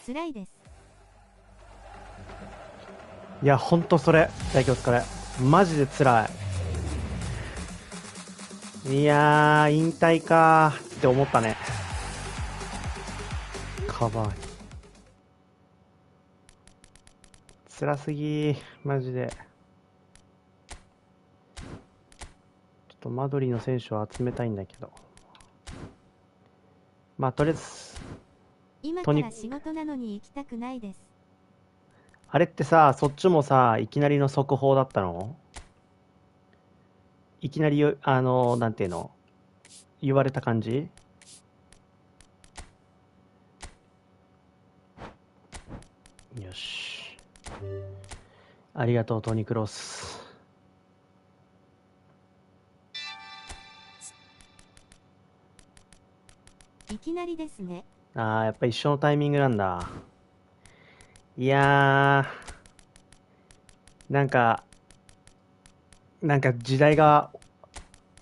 辛いです。いや、ほんとそれ。大気お疲れ。マジで辛い。いやー、引退かーって思ったね。カバーに。辛すぎー。マジで。ちょっとマドリーの選手を集めたいんだけど。まあ、とりあえず、今から仕事なのに行きたくないです。あれってさ、そっちもさ、いきなりの速報だったの？いきなりなんていうの言われた感じ？よし。ありがとう、トニ・クロス。いきなりですね。あー、やっぱ一緒のタイミングなんだ。いやー、なんか時代が、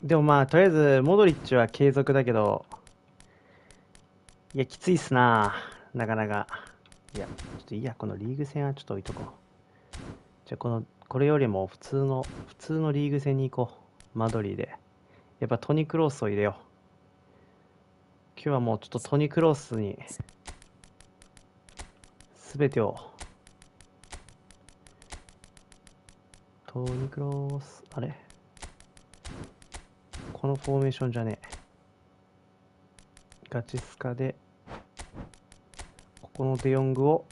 でもまあ、とりあえず、モドリッチは継続だけど、いや、きついっすな、なかなか。いや、ちょっといいや、このリーグ戦はちょっと置いとこう。じゃあ、これよりも普通のリーグ戦に行こう。マドリーで。やっぱトニ・クロースを入れよう。今日はもうちょっとトニ・クロースに、すべてを。トニ・クロース、あれこのフォーメーションじゃねえ。ガチスカで、ここのデヨングを、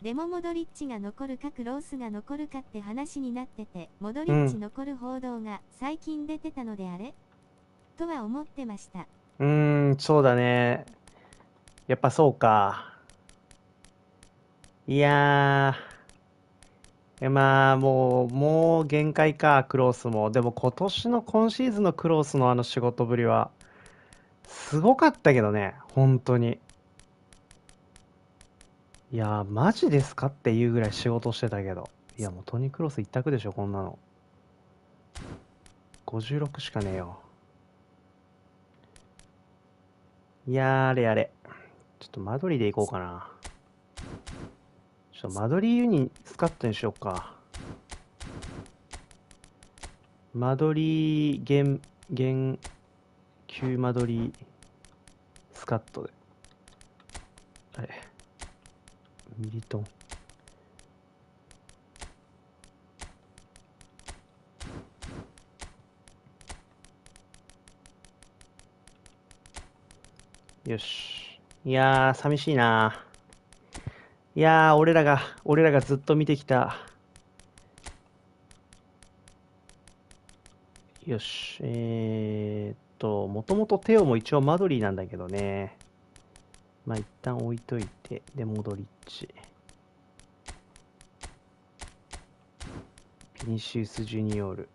でもモドリッチが残るかクロースが残るかって話になってて、モドリうん。ッチ残る報道が最近出てたのであれとは思ってました。そうだね。やっぱそうか。いやまあ、もう限界か、クロースも。でも今シーズンのクロースのあの仕事ぶりは、すごかったけどね、本当に。いやマジですかっていうぐらい仕事してたけど。いや、もうトニークロス一択でしょ、こんなの。56しかねえよ。いやあれあれ。ちょっと間取りでいこうかな。ちょっと間取りユニスカットにしようか。間取り、現旧間取りスカットで。あれ、ミリトン。よし。いやー、寂しいな。いやー、俺らがずっと見てきた。よし。もともとテオも一応マドリーなんだけどね。まあ、一旦置いといて、で、モドリッチ。ピニシウス・ジュニオール。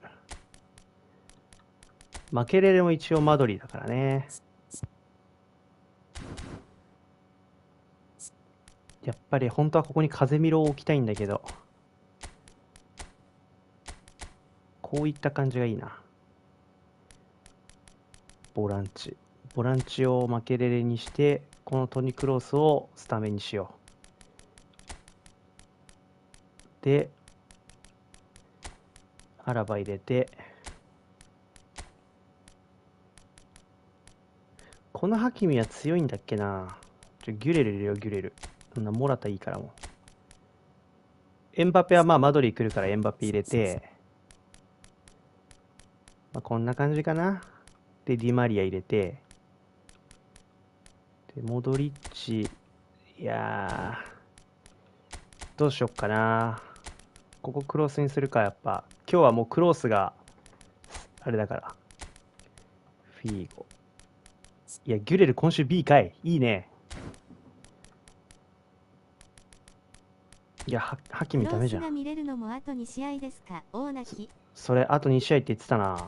マケレレも一応マドリーだからね。やっぱり本当はここに風見ろを置きたいんだけど、こういった感じがいいな。ボランチ。ボランチをマケレレにして、このトニ・クロースをスタメンにしよう。で、アラバ入れて、このハキミは強いんだっけな。ギュレル入れよう、ギュレル。そんなモラタいいからもう。エンバペはまあマドリー来るからエンバペ入れて、まあ、こんな感じかな。で、ディマリア入れて、で、モドリッチ、いやどうしよっかな。ここクロスにするか、やっぱ。今日はもうクロースが、あれだから。フィーゴ。いや、ギュレル今週 B かい。いいね。いや、ハキクローミダメじゃん。スが見れるのもあと2試合ですか、大泣き。それ、あと2試合って言ってたな。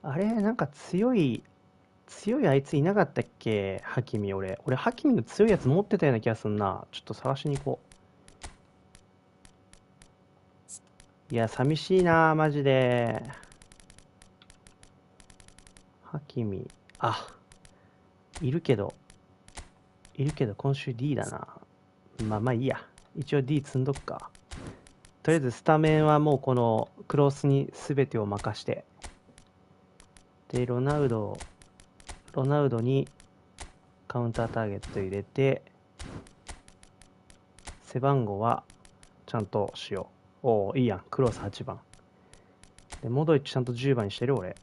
あれ、なんか強いあいついなかったっけハキミ、俺、ハキミの強いやつ持ってたような気がすんな。ちょっと探しに行こう。いや、寂しいな、マジで。ハキミ、いるけど今週 D だな。まあいいや。一応 D 積んどくか。とりあえずスタメンはもうこのクロースに全てを任して。で、ロナウドにカウンターターゲット入れて、背番号はちゃんとしよう。おお、いいやん。クロース8番。で、モドリッチちゃんと10番にしてる俺。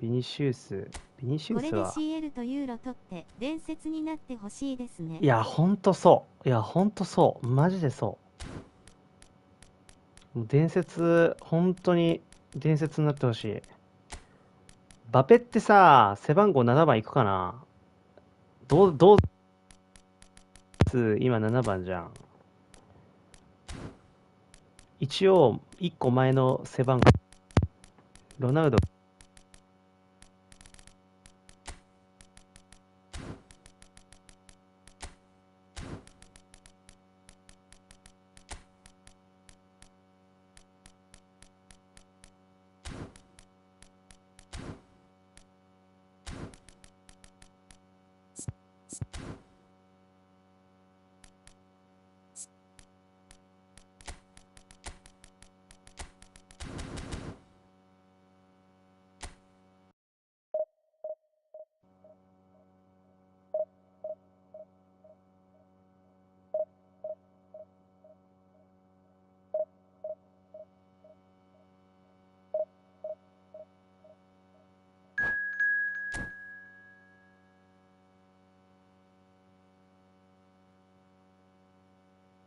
ビニシウスは。これで CL とユーロ取って伝説になってほしいですね。いや、ほんとそう。マジでそう。もう伝説、本当に伝説になってほしい。バペってさ、背番号7番いくかな。どう、今7番じゃん。一応、1個前の背番号、ロナウド。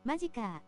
マジか。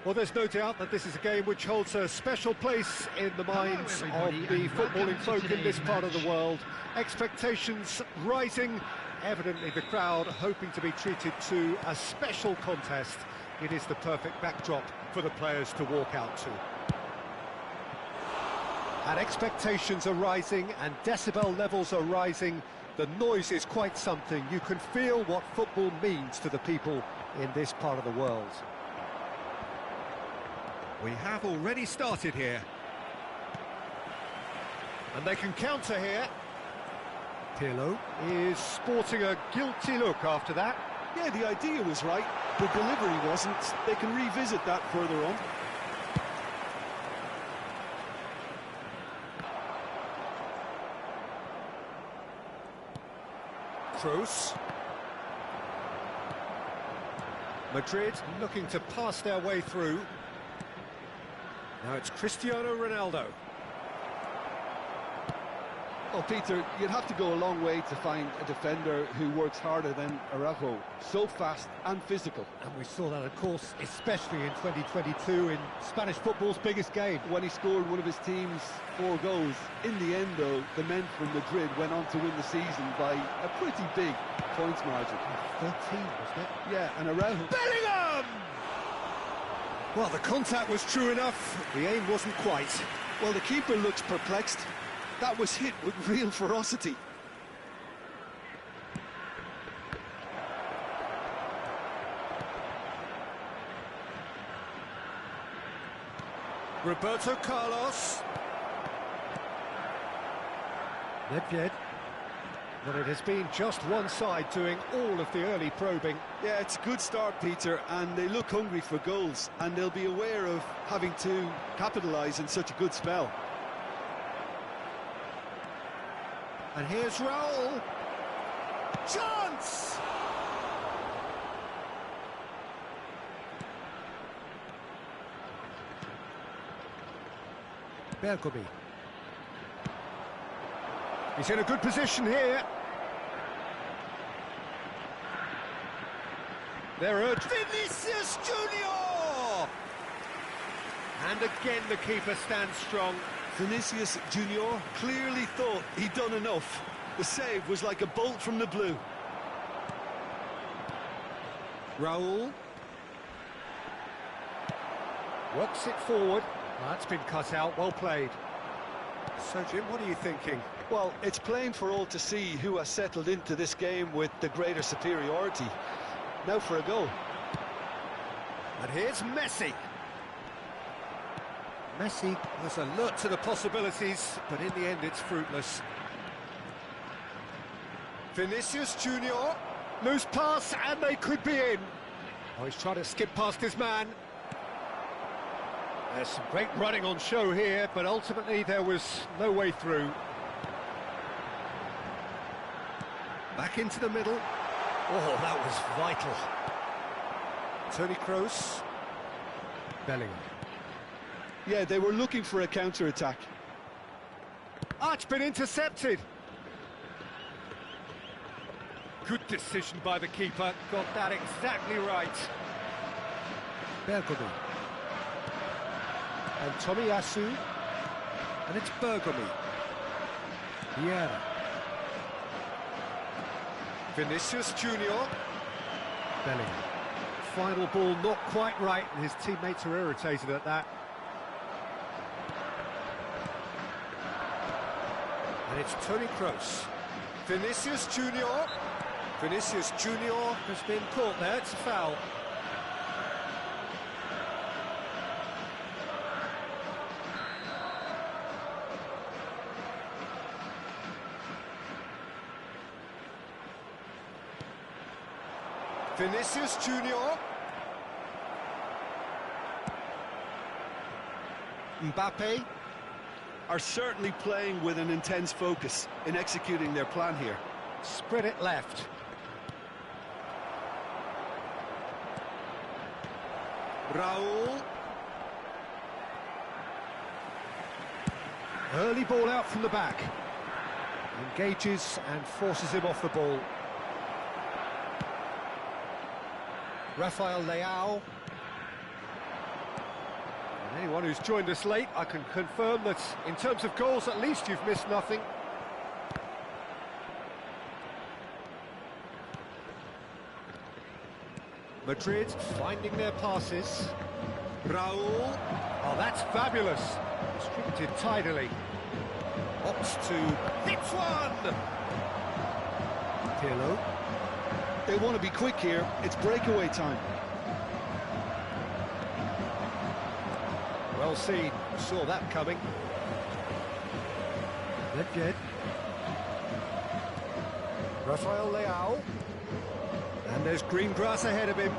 Well, there's no doubt that this is a game which holds a special place in the minds of the footballing folk in this part of the world. Expectations rising, evidently the crowd hoping to be treated to a special contest. It is the perfect backdrop for the players to walk out to. And expectations are rising and decibel levels are rising. The noise is quite something. You can feel what football means to the people in this part of the world. We have already started here. And they can counter here. Pirlo is sporting a guilty look after that. Yeah, the idea was right, the delivery wasn't. They can revisit that further on. Kroos. Madrid looking to pass their way through. Now it's Cristiano Ronaldo. Well, Peter, you'd have to go a long way to find a defender who works harder than Araujo. So fast and physical. And we saw that, of course, especially in 2022 in Spanish football's biggest game. When he scored one of his team's 4 goals. In the end, though, the men from Madrid went on to win the season by a pretty big points margin. 13, wasn't it? Yeah, and Araujo... Bellingham! Well, the contact was true enough, the aim wasn't quite. Well, the keeper looks perplexed. That was hit with real ferocity. Roberto Carlos. Nedved. Well, it has been just one side doing all of the early probing. Yeah, it's a good start, Peter, and they look hungry for goals, and they'll be aware of having to capitalise in such a good spell. And here's Raul. Chance! Bergomi. He's in a good position here. They're urged. Vinicius Junior! And again the keeper stands strong. Vinicius Junior clearly thought he'd done enough. The save was like a bolt from the blue. Raul. Works it forward. That's been cut out, well played. So, Jim, what are you thinking? Well, it's plain for all to see who has settled into this game with the greater superiority. Now for a goal. And here's Messi. Messi was alert to the possibilities, but in the end it's fruitless. Vinicius Junior. Loose pass, and they could be in. Oh, he's trying to skip past his man. There's some great running on show here, but ultimately there was no way through. Back into the middle. Oh, that was vital. Toni Kroos. Bellingham. Yeah, they were looking for a counter-attack. Ah, it's been intercepted. Good decision by the keeper. Got that exactly right. Bergomi. And Tomiyasu. And it's Bergomi. Vieira. Vinicius Junior. Bellingham. Final ball not quite right, and his teammates are irritated at that. And it's Toni Kroos. Vinicius Junior. Vinicius Junior has been caught there, it's a foul. Vinicius Junior. Mbappe. Are certainly playing with an intense focus in executing their plan here. Spread it left. Raul. Early ball out from the back. Engages and forces him off the ball. Rafael Leao. And anyone who's joined us late, I can confirm that in terms of goals, at least you've missed nothing. Madrid finding their passes. Raul. Oh, that's fabulous. Distributed tidily. Opts to hits one. Pirlo. They want to be quick here. It's breakaway time. Well seen. Saw that coming. Nedved. Rafael Leao. And there's green grass ahead of him.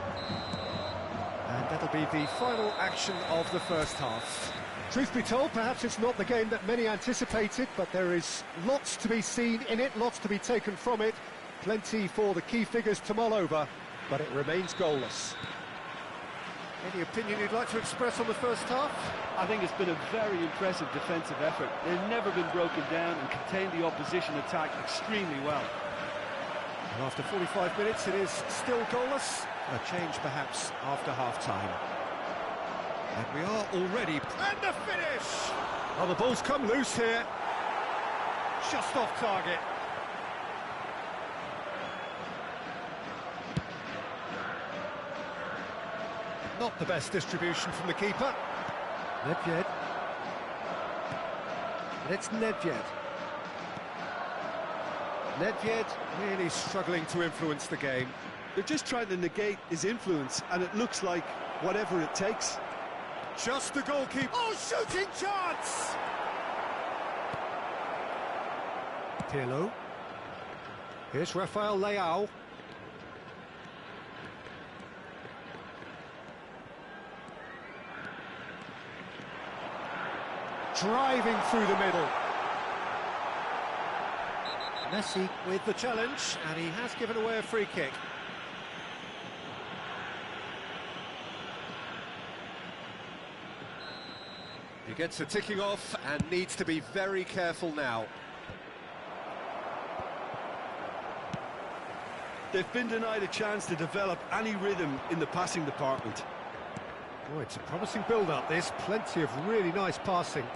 And that'll be the final action of the first half. Truth be told, perhaps it's not the game that many anticipated, but there is lots to be seen in it, lots to be taken from it. Plenty for the key figures to mull over, but it remains goalless. Any opinion you'd like to express on the first half? I think it's been a very impressive defensive effort. They've never been broken down and contained the opposition attack extremely well. And after 45 minutes, it is still goalless. A change perhaps after half-time. And we are already... And the finish! Oh, the ball's come loose here. Just off target. Not the best distribution from the keeper. Nedved. And it's Nedved. Nedved really struggling to influence the game. They're just trying to negate his influence, and it looks like whatever it takes. Just the goalkeeper. Oh, shooting chance! Pirlo. Here's Rafael Leao. Driving through the middle. Messi with the challenge, and he has given away a free kick. He gets a ticking off and needs to be very careful now. They've been denied a chance to develop any rhythm in the passing department. Oh, it's a promising build-up, this. Plenty of really nice passing.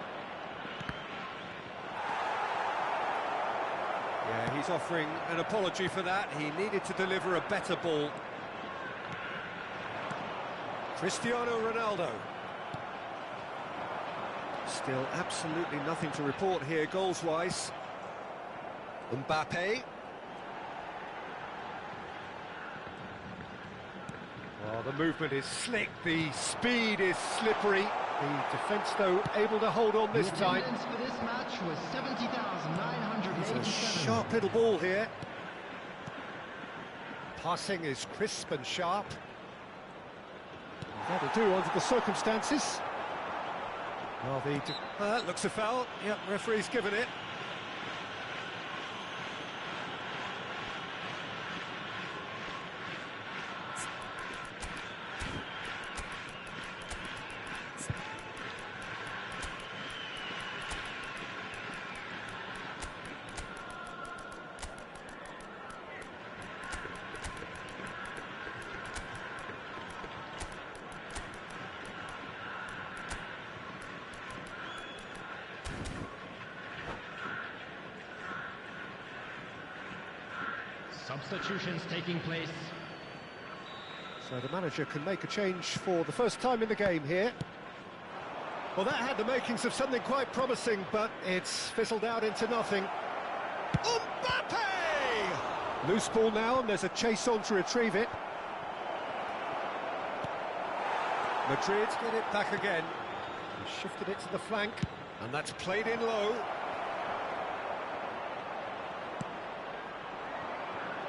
Yeah, he's offering an apology for that. He needed to deliver a better ball. Cristiano Ronaldo. Still absolutely nothing to report here, goals-wise. Mbappe. Oh, the movement is slick, the speed is slippery. The defence, though, able to hold on this time. For this match was 70,987. It's a sharp little ball here. Passing is crisp and sharp. That'll do under the circumstances. Well, that looks a foul. Yep, referee's given it. Substitutions taking place. So the manager can make a change for the first time in the game here. Well, that had the makings of something quite promising, but it's fizzled out into nothing. Mbappe! Loose ball now, and there's a chase on to retrieve it. Madrid get it back again. He shifted it to the flank, and that's played in low.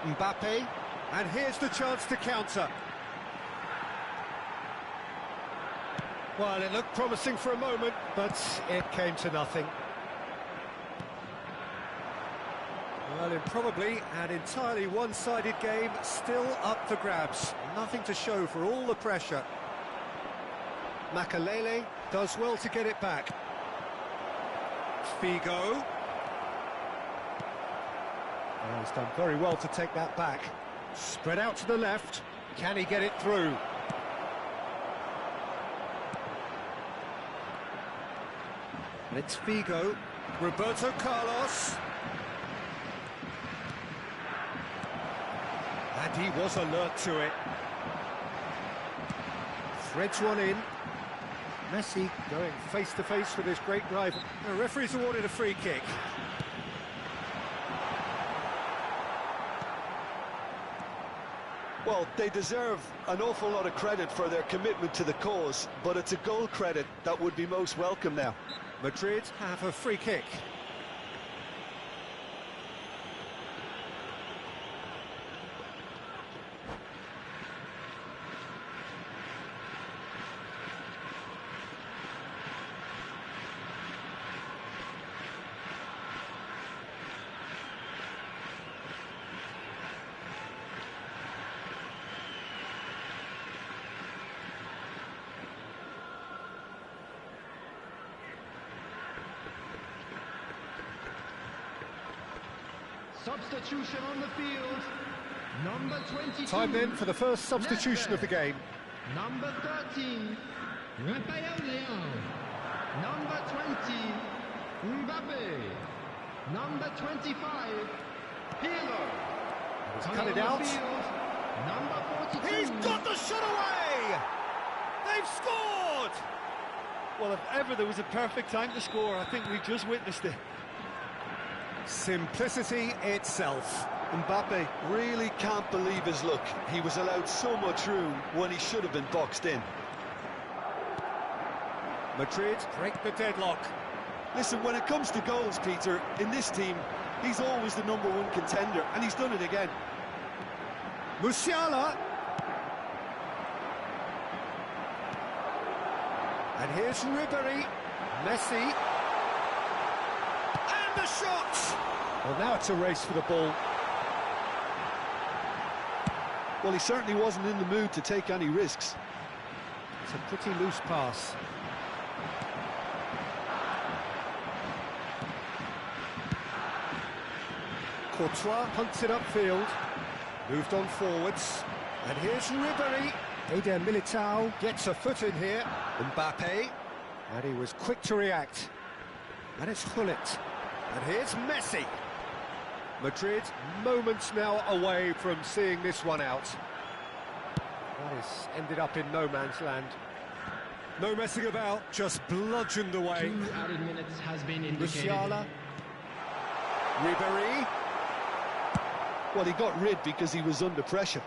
Mbappe, and here's the chance to counter. Well, it looked promising for a moment, but it came to nothing. Well, in probably an entirely one-sided game, still up for grabs. Nothing to show for all the pressure. Makalele does well to get it back. Figo. Oh, he's done very well to take that back. Spread out to the left. Can he get it through? And it's Figo. Roberto Carlos. And he was alert to it. Threads one in. Messi going face-to-face with his great rival. The referee's awarded a free kick. Well, they deserve an awful lot of credit for their commitment to the cause, but it's a goal credit that would be most welcome now. Madrid have a free kick. Substitution on the field. Number 22. Time then for the first substitution of the game. Number 13. Raphael Leão. Number 20. Mbappe. Number 25. Pirlo. He's Coming cut it on the out. field, Number 42. He's got the shot away! They've scored! Well, if ever there was a perfect time to score, I think we just witnessed it. Simplicity itself. Mbappe really can't believe his luck. He was allowed so much room when he should have been boxed in. Madrid break the deadlock. Listen, when it comes to goals, Peter, in this team, he's always the #1 contender, and he's done it again. Musiala. And here's Ribery. Messi. And the shot! Well, now it's a race for the ball. Well, he certainly wasn't in the mood to take any risks. It's a pretty loose pass. Courtois hunts it upfield. Moved on forwards. And here's Ribery. Eder Militao gets a foot in here. Mbappe. And he was quick to react. And it's Hullet. And here's Messi. Madrid moments now away from seeing this one out. That has ended up in no man's land. No messing about, just bludgeoned away. 2 added minutes has been indicated. Musiala. Ribery. Well, he got rid because he was under pressure.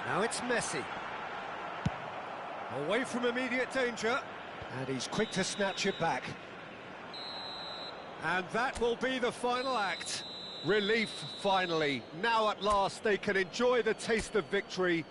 Now it's Messi. Away from immediate danger. And he's quick to snatch it back. And that will be the final act. Relief, finally. Now at last they can enjoy the taste of victory.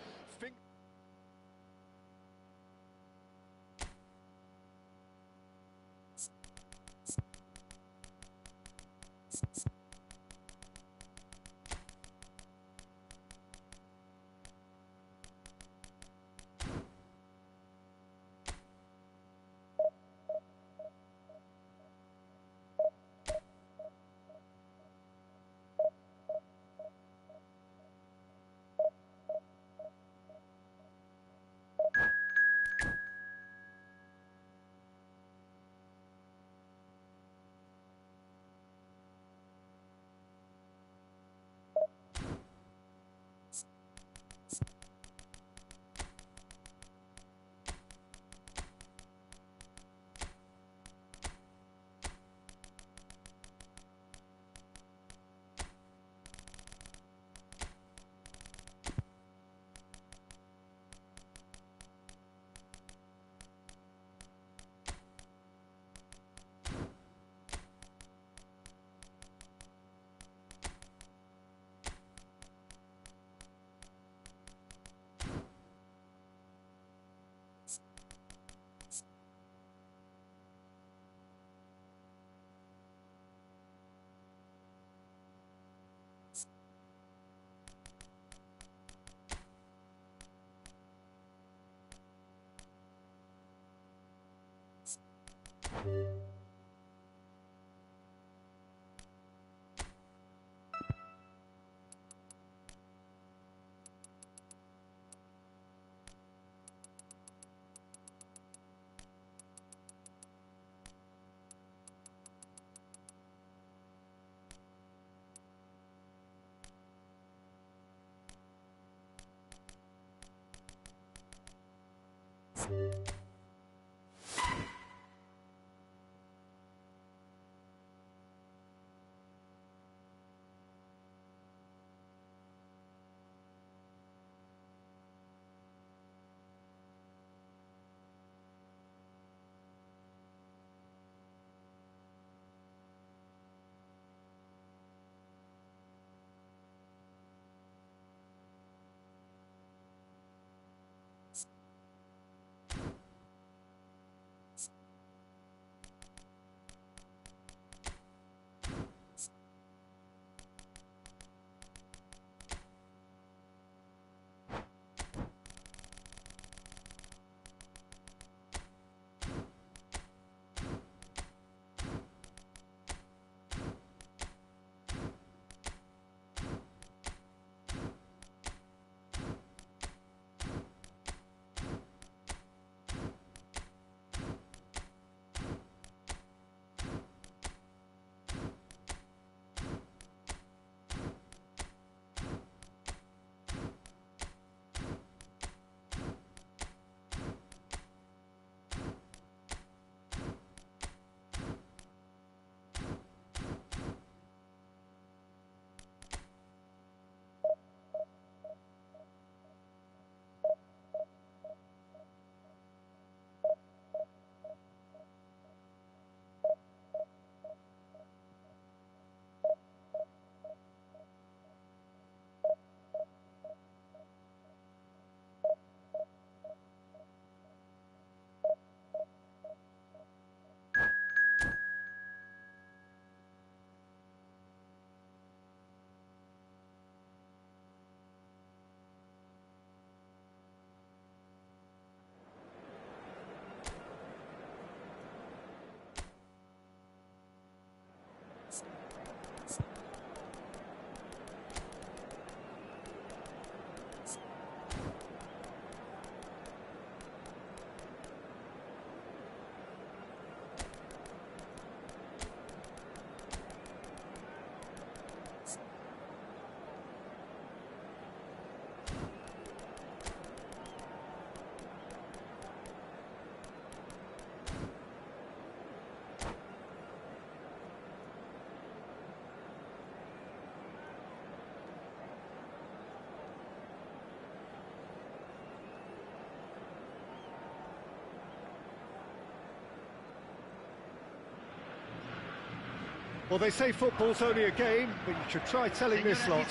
Well, they say football's only a game, but you should try telling this lot.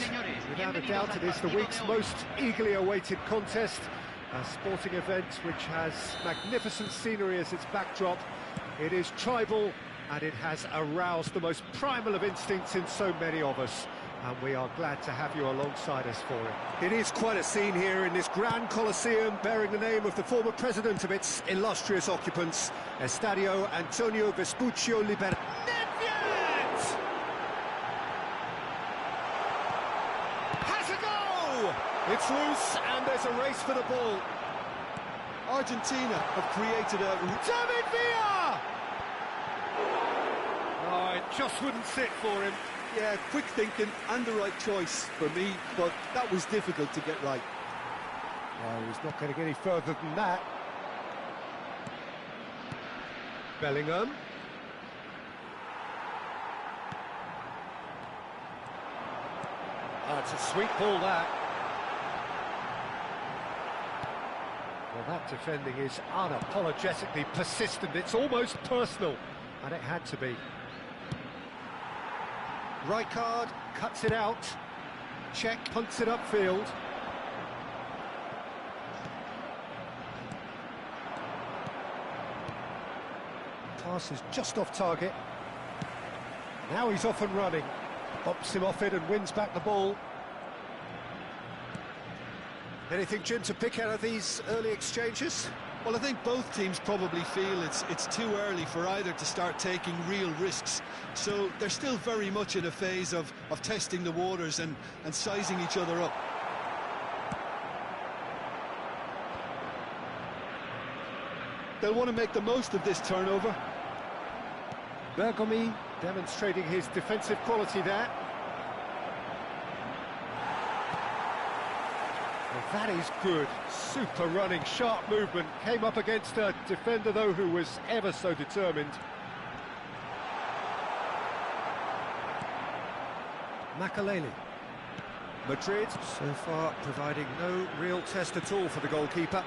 Without a doubt, it is the week's most eagerly awaited contest. A sporting event which has magnificent scenery as its backdrop. It is tribal, and it has aroused the most primal of instincts in so many of us. And we are glad to have you alongside us for it. It is quite a scene here in this grand Colosseum, bearing the name of the former president of its illustrious occupants, Estadio Antonio Vespuccio Liberati. Has a go! It's loose, and there's a race for the ball. Argentina have created a... David Villa! Oh, it just wouldn't sit for him. Yeah, quick thinking and the right choice for me, but that was difficult to get right. Well, he's not going to get any further than that. Bellingham. Oh, it's a sweet ball, that. Well, that defending is unapologetically persistent. It's almost personal, and it had to be. Rijkaard cuts it out. Czech punts it upfield. Pass is just off target. Now he's off and running. Bops him off it and wins back the ball. Anything, Jim, to pick out of these early exchanges? Well, I think both teams probably feel it's too early for either to start taking real risks. So they're still very much in a phase of testing the waters and sizing each other up. They'll want to make the most of this turnover. Bergomi demonstrating his defensive quality there. Well, that is good. Super running, sharp movement. Came up against a defender, though, who was ever so determined. Makaleli. Madrid, so far, providing no real test at all for the goalkeeper.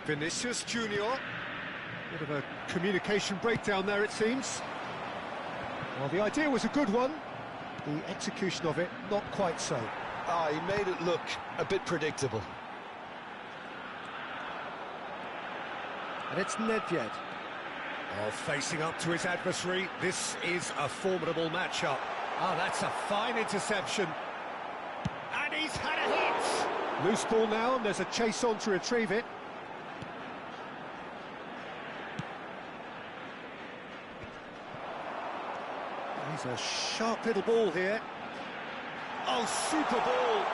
Vinicius Junior. Bit of a communication breakdown there, it seems. Well, the idea was a good one. The execution of it, not quite so. Ah, he made it look a bit predictable. And it's Nedved. Oh, facing up to his adversary. This is a formidable matchup. Ah, that's a fine interception. And he's had a hit! Loose ball now, and there's a chase on to retrieve it. He's a sharp little ball here. Oh, super ball!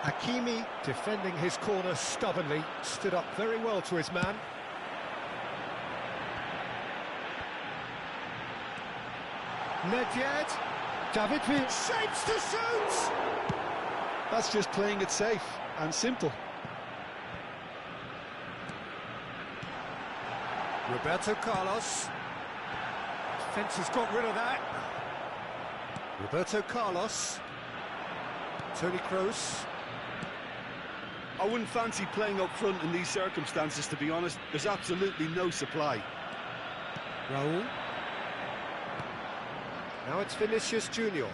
Hakimi defending his corner stubbornly, stood up very well to his man. Nedved, David Villa shapes to shoot! That's just playing it safe and simple. Roberto Carlos. Defence has got rid of that. Roberto Carlos. Toni Kroos. I wouldn't fancy playing up front in these circumstances, to be honest. There's absolutely no supply. Raul. Now it's Vinicius Junior.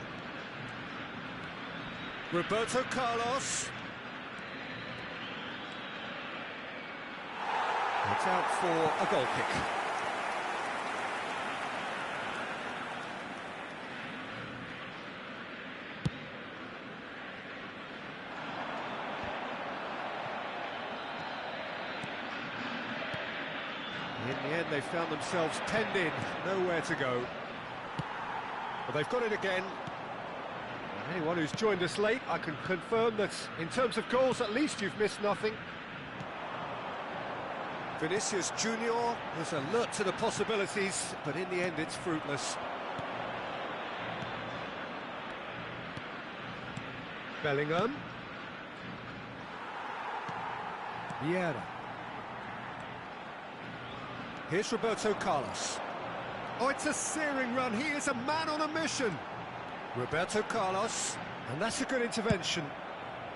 Roberto Carlos. It's out for a goal kick. In the end, they found themselves penned in, nowhere to go. But they've got it again. And anyone who's joined us late, I can confirm that in terms of goals, at least you've missed nothing. Vinicius Junior was alert to the possibilities, but in the end, it's fruitless. Bellingham. Vieira. Here's Roberto Carlos. Oh, it's a searing run. He is a man on a mission. Roberto Carlos, and that's a good intervention.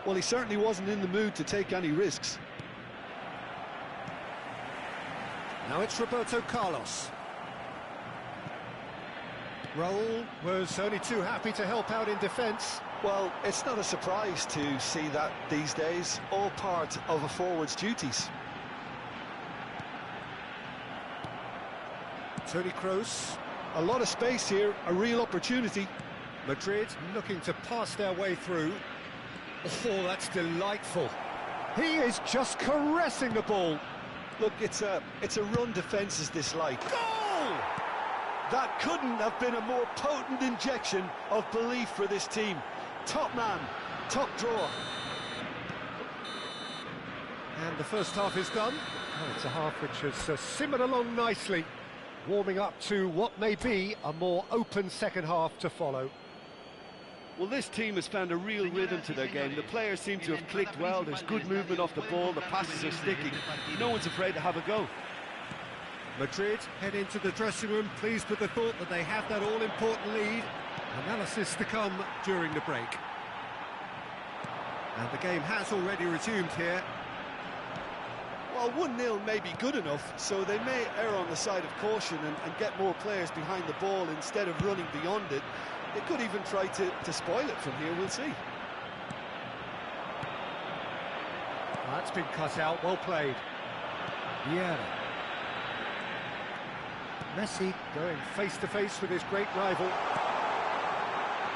Well, he certainly wasn't in the mood to take any risks. Now it's Roberto Carlos. Raul was only too happy to help out in defence. Well, it's not a surprise to see that these days, all part of a forward's duties. Toni Kroos. A lot of space here, a real opportunity. Madrid looking to pass their way through. Oh, that's delightful. He is just caressing the ball. Look, it's a run defence's dislike. Goal! That couldn't have been a more potent injection of belief for this team. Top man, top drawer. And the first half is done. Oh, it's a half which has simmered along nicely, warming up to what may be a more open second half to follow. Well, this team has found a real rhythm to their game. The players seem to have clicked well. There's good movement off the ball. The passes are sticking. No one's afraid to have a go. Madrid head into the dressing room, pleased with the thought that they have that all-important lead. Analysis to come during the break. And the game has already resumed here. Well, 1-0 may be good enough, so they may err on the side of caution and get more players behind the ball instead of running beyond it. They could even try to spoil it from here, we'll see. That's been cut out, well played. Vieira. Messi going face-to-face with his great rival.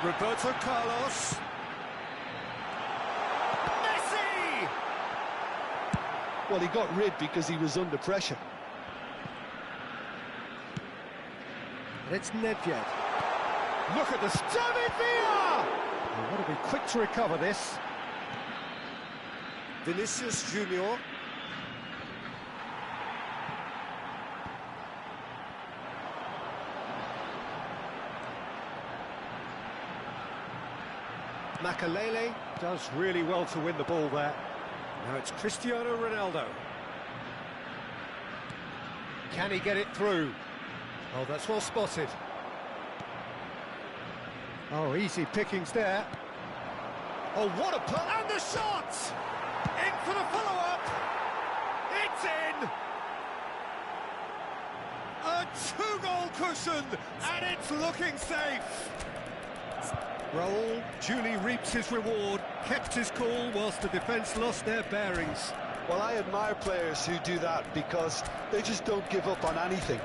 Roberto Carlos. Messi! Well, he got rid because he was under pressure. And it's Nedved. Look at this. David Villa! They've got to be quick to recover this. Vinicius Junior. Makalele does really well to win the ball there. Now it's Cristiano Ronaldo. Can he get it through? Oh, that's well spotted. Oh, easy pickings there. Oh, what a pull! And the shot! In for the follow-up! It's in! A two-goal cushion, and it's looking safe! Raul duly reaps his reward, kept his cool whilst the defence lost their bearings. Well, I admire players who do that because they just don't give up on anything.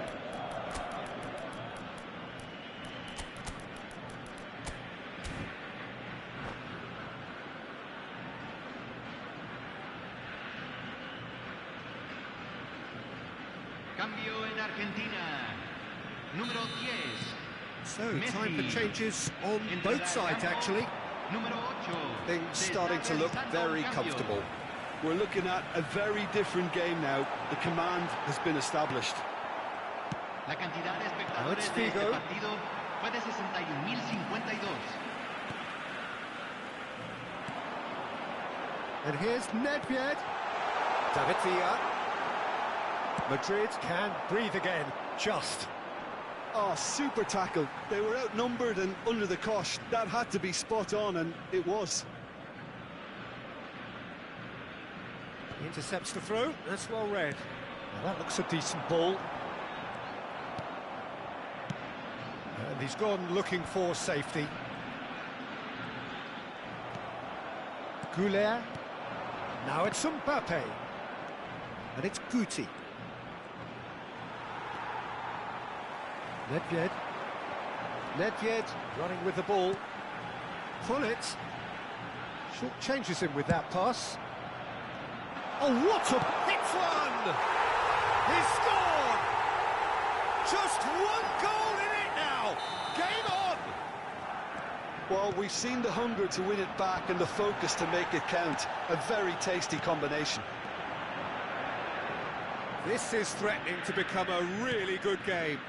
Cambio en Argentina. Número 10. So, time for changes on both sides, actually. Número 8. Things starting to look very comfortable. We're looking at a very different game now. The command has been established. La cantidad de Now it's espectadores de este Figo. partido fue de 61.052. And here's Nedved. David Villa. Madrid can breathe again, just. Oh, super tackle. They were outnumbered and under the cosh. That had to be spot on, and it was. He intercepts the throw. That's well read. Now that looks a decent ball. And he's gone looking for safety. Goulet. Now it's Mbappe. And it's Guti. Nedved. Nedved running with the ball. Pullet. Short changes him with that pass. Oh, what a hit one! He scored! Just one goal in it now! Game on! Well, we've seen the hunger to win it back and the focus to make it count. A very tasty combination. This is threatening to become a really good game.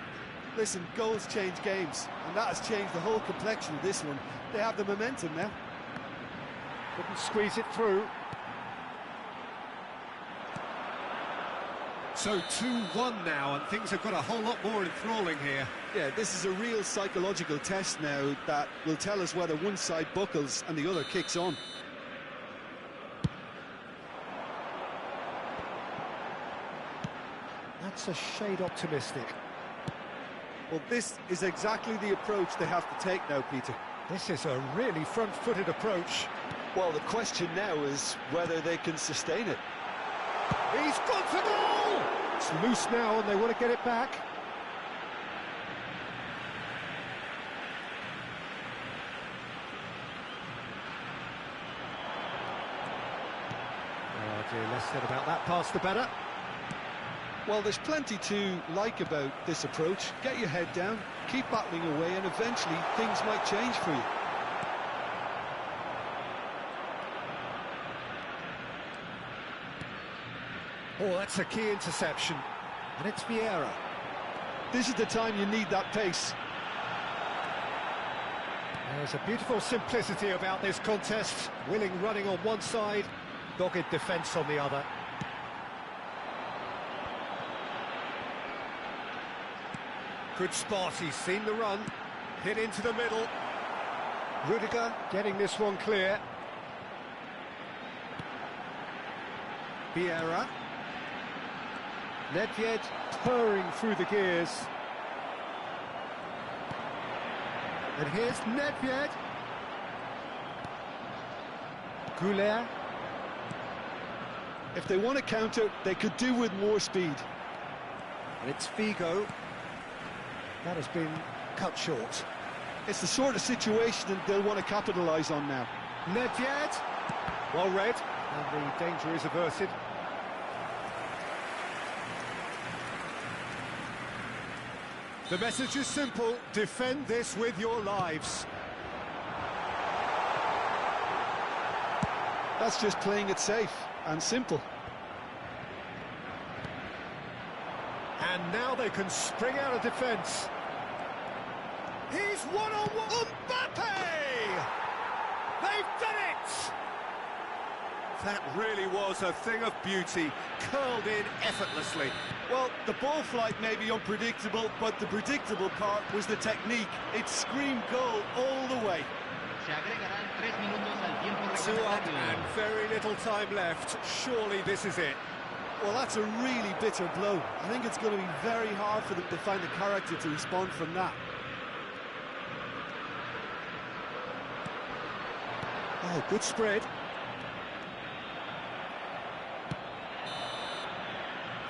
Listen, goals change games, and that has changed the whole complexion of this one. They have the momentum now. Couldn't squeeze it through. So 2-1 now, and things have got a whole lot more enthralling here. Yeah, this is a real psychological test now that will tell us whether one side buckles and the other kicks on. That's a shade optimistic. Well, this is exactly the approach they have to take now, Peter. This is a really front-footed approach. Well, the question now is whether they can sustain it. He's gone for goal! It's loose now and they want to get it back. Oh dear, less said about that pass the better. Well, there's plenty to like about this approach. Get your head down, keep battling away, and eventually things might change for you. Oh, that's a key interception. And it's Vieira. This is the time you need that pace. There's a beautiful simplicity about this contest. Willing running on one side, dogged defence on the other. Good spot, he's seen the run. Hit into the middle. Rudiger getting this one clear. Vieira. Nedved purring through the gears. And here's Nedved. Goulet. If they want to counter, they could do with more speed. And it's Figo. That has been cut short. It's the sort of situation that they'll want to capitalise on now. Nedved. Well read. And the danger is averted. The message is simple, defend this with your lives. That's just playing it safe and simple. And now they can spring out of defence. He's one-on-one. Mbappe! They've done it! That really was a thing of beauty, curled in effortlessly. Well, the ball flight may be unpredictable, but the predictable part was the technique. It screamed goal all the way. 2 up and very little time left. Surely this is it. Well, that's a really bitter blow. I think it's going to be very hard for them to find the character to respond from that. Oh, good spread.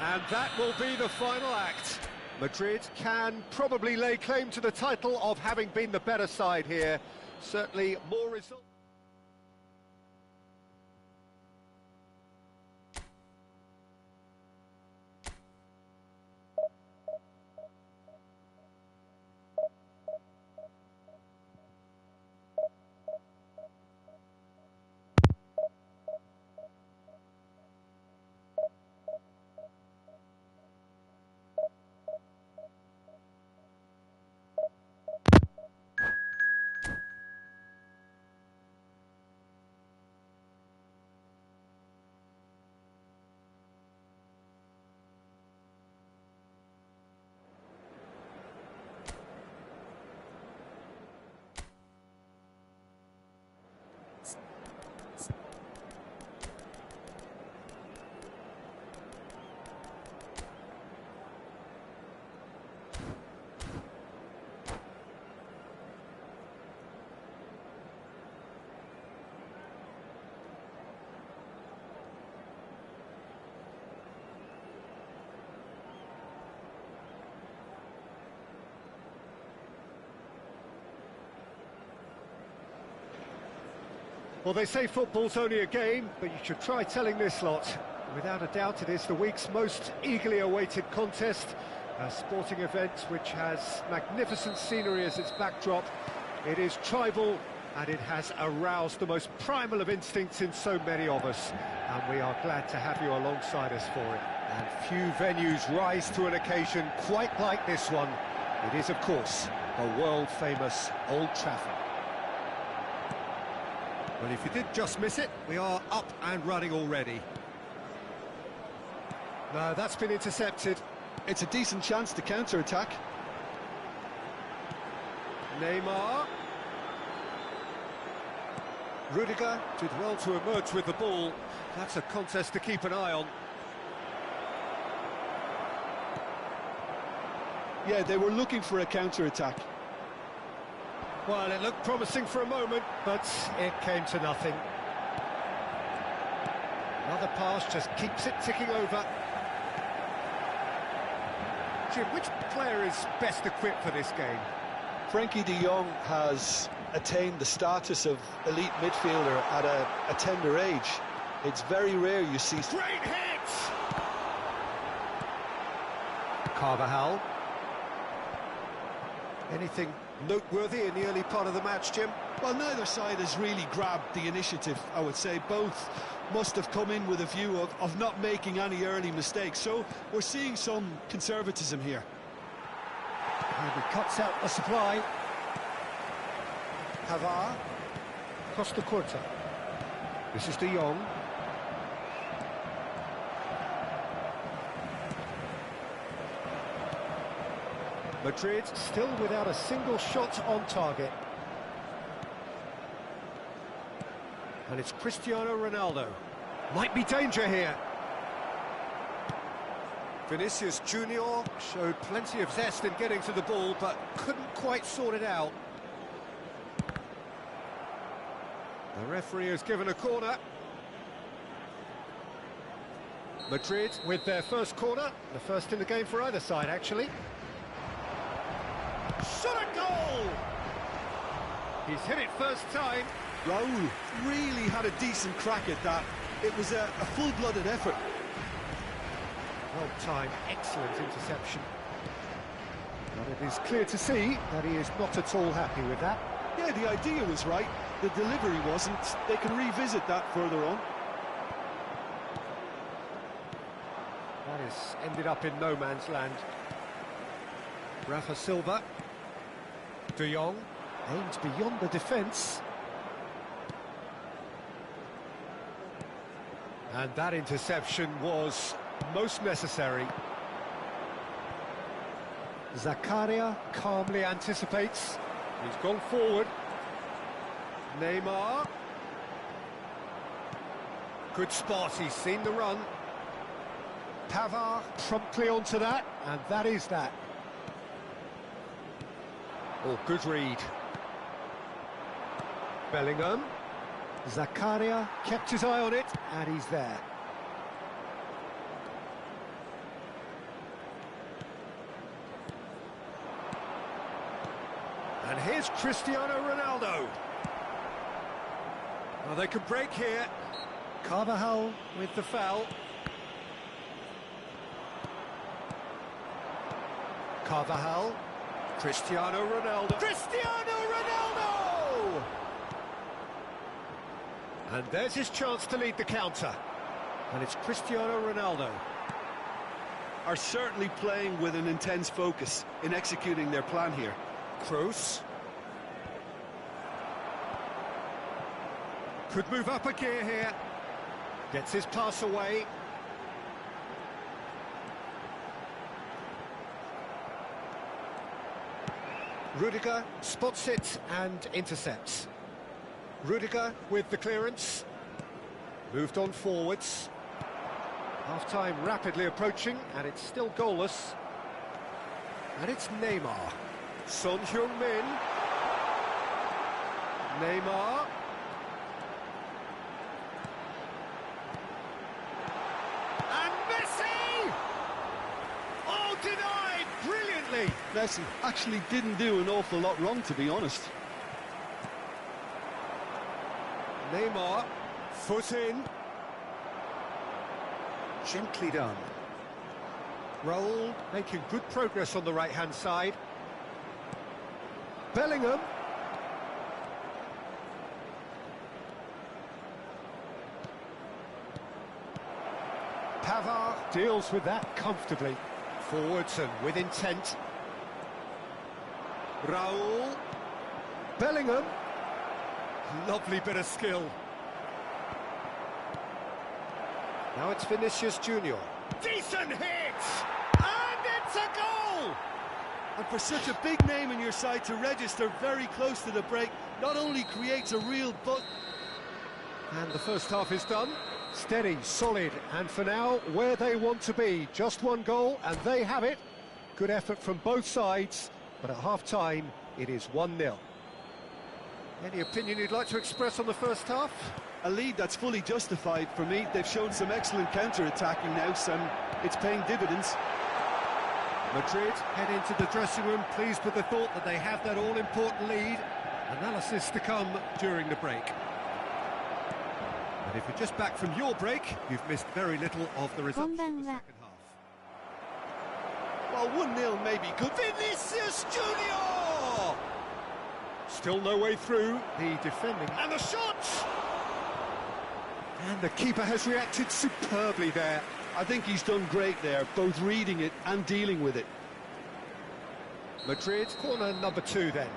And that will be the final act. Madrid can probably lay claim to the title of having been the better side here. Certainly more results. Well, they say football's only a game, but you should try telling this lot. Without a doubt, it is the week's most eagerly awaited contest, a sporting event which has magnificent scenery as its backdrop. It is tribal, and it has aroused the most primal of instincts in so many of us, and we are glad to have you alongside us for it. And few venues rise to an occasion quite like this one. It is, of course, the world-famous Old Trafford. Well, if you did just miss it, we are up and running already. No, that's been intercepted. It's a decent chance to counter-attack. Neymar. Rudiger did well to emerge with the ball. That's a contest to keep an eye on. Yeah, they were looking for a counter-attack. Well, it looked promising for a moment, but it came to nothing. Another pass just keeps it ticking over. Jim, which player is best equipped for this game? Frankie de Jong has attained the status of elite midfielder at a tender age. It's very rare you see... Great hits! Carvajal. Anything noteworthy in the early part of the match, Jim? Well, neither side has really grabbed the initiative, I would say. Both must have come in with a view of not making any early mistakes. So we're seeing some conservatism here. And he cuts out the supply. Pavard. Costa Curta. This is de Jong. Madrid still without a single shot on target. And it's Cristiano Ronaldo. Might be danger here. Vinicius Junior showed plenty of zest in getting to the ball, but couldn't quite sort it out. The referee has given a corner. Madrid with their first corner, the first in the game for either side, actually. Shot a goal! He's hit it first time. Raul really had a decent crack at that. It was a full-blooded effort. Well timed, excellent interception. But it is clear to see that he is not at all happy with that. Yeah, the idea was right. The delivery wasn't. They can revisit that further on. That has ended up in no man's land. Rafa Silva. De Jong aims beyond the defence. And that interception was most necessary. Zakaria calmly anticipates. He's gone forward. Neymar. Good spot, he's seen the run. Pavard promptly onto that, and that is that. Oh, good read. Bellingham. Zakaria kept his eye on it, and he's there. And here's Cristiano Ronaldo. Well, they can break here. Carvajal with the foul. Carvajal. Cristiano Ronaldo. Cristiano Ronaldo! And there's his chance to lead the counter. And it's Cristiano Ronaldo. Are certainly playing with an intense focus in executing their plan here. Kroos. Could move up a gear here. Gets his pass away. Rudiger spots it and intercepts. Rudiger with the clearance. Moved on forwards. Half-time rapidly approaching, and it's still goalless. And it's Neymar. Son Heung-min. Neymar. And Messi! Oh, denied brilliantly! Messi actually didn't do an awful lot wrong, to be honest. Neymar, foot in. Gently done. Raul making good progress on the right-hand side. Bellingham. Pavard deals with that comfortably. Forwards and with intent. Raul. Bellingham. Lovely bit of skill. Now it's Vinicius Junior. Decent hit! And it's a goal! And for such a big name in your side to register very close to the break, not only creates a real buzz... And the first half is done. Steady, solid, and for now, where they want to be. Just one goal, and they have it. Good effort from both sides, but at half-time, it is 1-0. Any opinion you'd like to express on the first half? A lead that's fully justified for me. They've shown some excellent counter-attacking now, and it's paying dividends. Madrid head into the dressing room pleased with the thought that they have that all-important lead. Analysis to come during the break. And if you're just back from your break, you've missed very little of the results of the second half. Well, 1-0 may be good. Vinicius Junior! Still no way through, the defending. And the shot! And the keeper has reacted superbly there. I think he's done great there, both reading it and dealing with it. Madrid, corner number 2 then.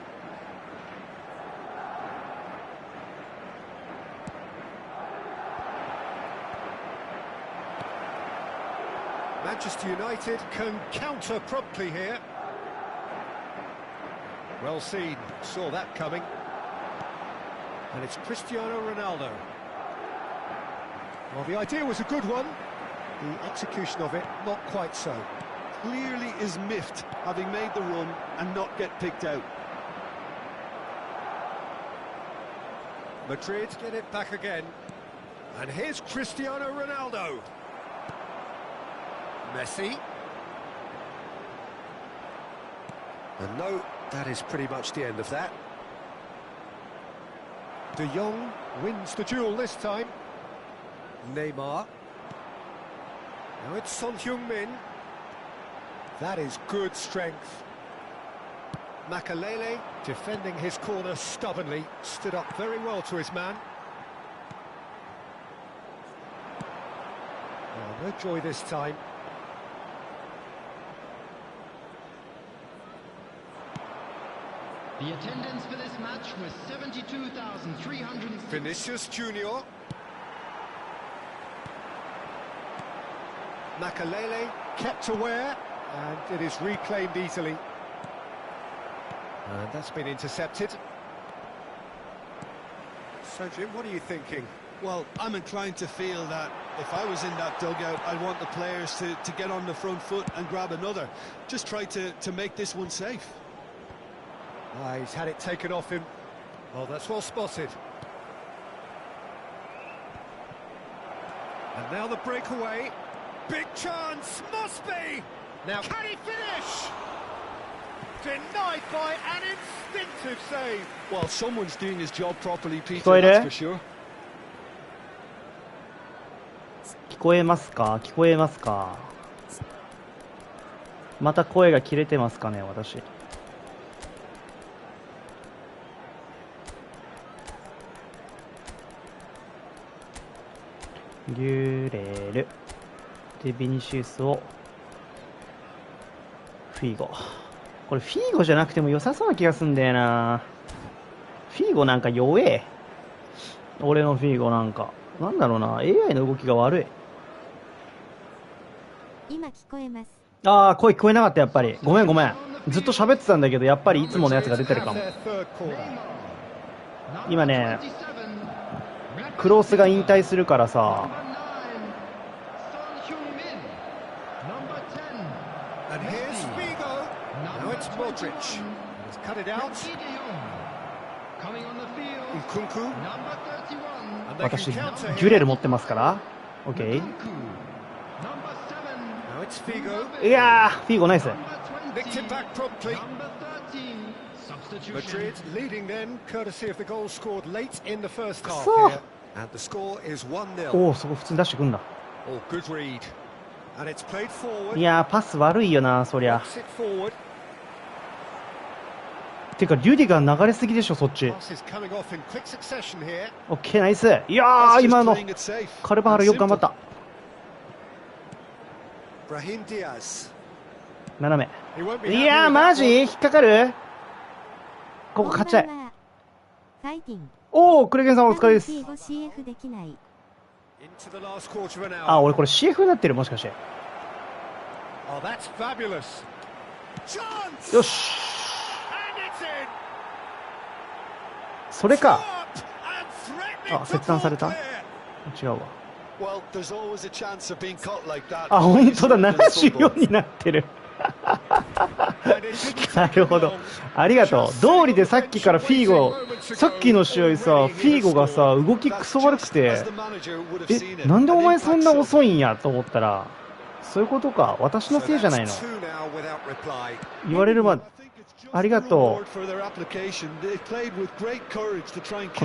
Manchester United can counter promptly here. Well seen, saw that coming. And it's Cristiano Ronaldo. Well, the idea was a good one. The execution of it, not quite so. Clearly is miffed, having made the run and not get picked out. Madrid get it back again. And here's Cristiano Ronaldo. Messi. And no, that is pretty much the end of that. De Jong wins the duel this time. Neymar. Now it's Son Heung-min. That is good strength. Makalele defending his corner stubbornly, stood up very well to his man. Oh, no joy this time. The attendance for this match was 72,300. Vinicius Junior. Makalele kept aware, and it is reclaimed easily. And that's been intercepted. So, Jim, what are you thinking? Well, I'm inclined to feel that if I was in that dugout, I'd want the players to get on the front foot and grab another. Just try to make this one safe. Ah, he's had it taken off him. Well, that's well spotted. And now the breakaway. Big chance, must be! Now, can he finish? Denied by an instinctive save. Well, someone's doing his job properly, Peter, that's for sure. 聞こえますか？聞こえますか？また声が切れてますかね、私。ギュレルでビニシウスをフィーゴ。これフィーゴじゃなくても良さそうな気がするんだよな。フィーゴなんか弱え。俺のフィーゴなんかなんだろうな、 AI の動きが悪い。今聞こえます。ああ、声聞こえなかった。やっぱりごめんごめん、ずっと喋ってたんだけど、やっぱりいつものやつが出てるかも。今ね、クロースが引退するからさ。私ギュレル持ってますから OK。 いやー、フィーゴナイス。Madrid leading then, courtesy of the goal scored late in the first half here. And the score is 1-0. おお、そこ普通に出してくんだ。Oh, good read. And it's played forward. いやー、パス悪いよな、そりゃ。てか、リュディガー流れすぎでしょ、そっち。オッケー、ナイス。いやー、今のカルバハルよく頑張った。斜め。いやー、マジ引っかかる。ここ勝ちたい。おお、クレゲンさんお疲れです。あ、俺これ CF になってる、もしかして。よし。それか。あ、切断された。違うわ。あ、本当だ、74になってる。なるほど。ありがとう。道理でさっきからフィーゴ、さっきの試合さ、フィーゴがさ、動きクソ悪くて、なんでお前そんな遅いんやと思ったら、そういうことか。私のせいじゃないの。言われるま、ありがとう。こ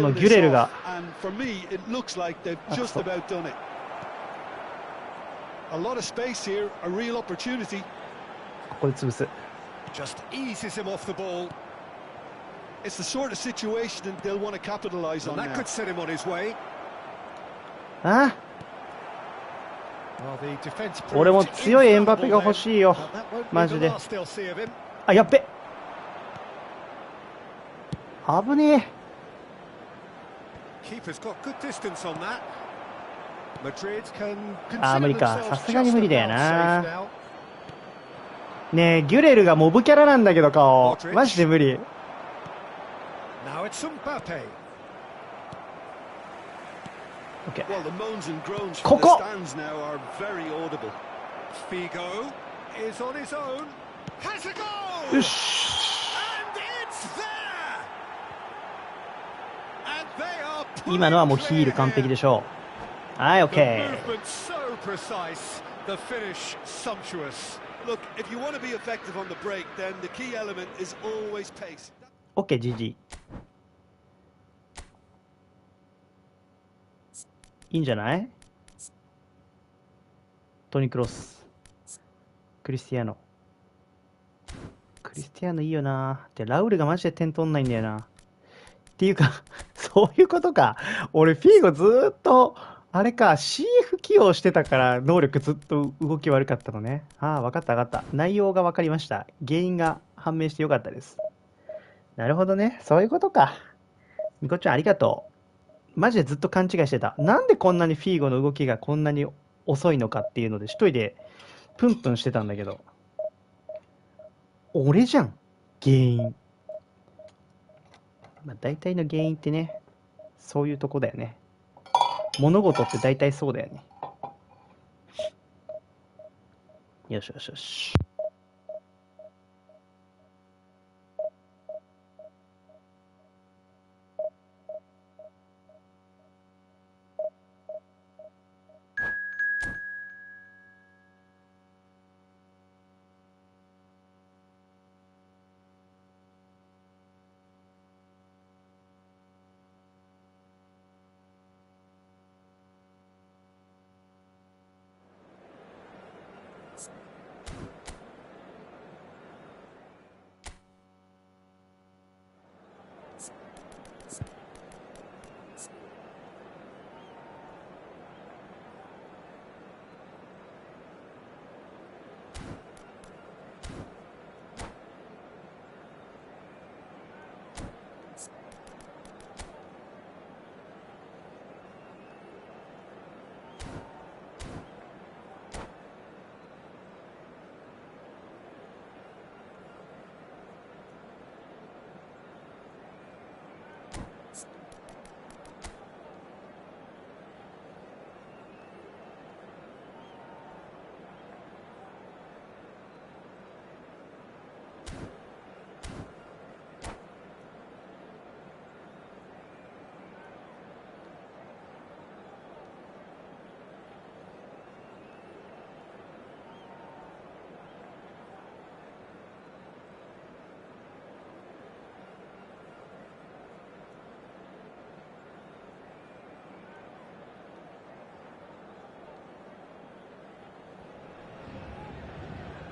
のギュレルが。ここで潰す。Just eases him off the ball. It's the sort of situation and they'll want to capitalize on that. Could set him on his way. ああ、俺も強いエムバペが欲しいよ。マジで。あ、やっべ。危ねえ。あー、無理か。さすがに無理だよな。ねえ、ギュレルがモブキャラなんだけど顔。マジで無理。ここ。よし。今のはもうヒール完璧でしょう。はい、オッケー。オッケー、GG。いいんじゃない？トニー・クロス。クリスティアーノ。クリスティアーノいいよな。で、ラウルがマジで点取んないんだよな。っていうか、そういうことか。俺、フィーゴずーっと、あれか、CF 起用してたから、能力ずっと動き悪かったのね。ああ、わかったわかった。内容がわかりました。原因が判明してよかったです。なるほどね。そういうことか。みこちゃん、ありがとう。マジでずっと勘違いしてた。なんでこんなにフィーゴの動きがこんなに遅いのかっていうので、一人でプンプンしてたんだけど。俺じゃん。原因。まあ、大体の原因ってね、そういうとこだよね。物事って大体そうだよね。よしよしよし。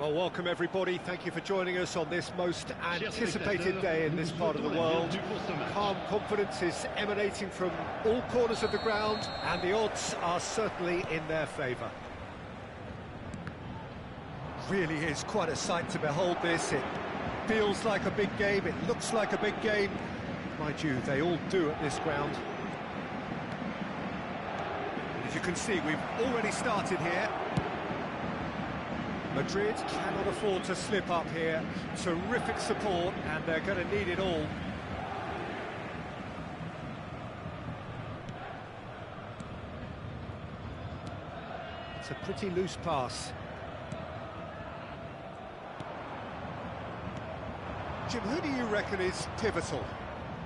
Well, welcome everybody. Thank you for joining us on this most anticipated day in this part of the world. Calm confidence is emanating from all corners of the ground, and the odds are certainly in their favour. Really is quite a sight to behold this. It feels like a big game, it looks like a big game. Mind you, they all do at this ground. And as you can see, we've already started here. Madrid cannot afford to slip up here. Terrific support, and they're going to need it all. It's a pretty loose pass. Jim, who do you reckon is pivotal?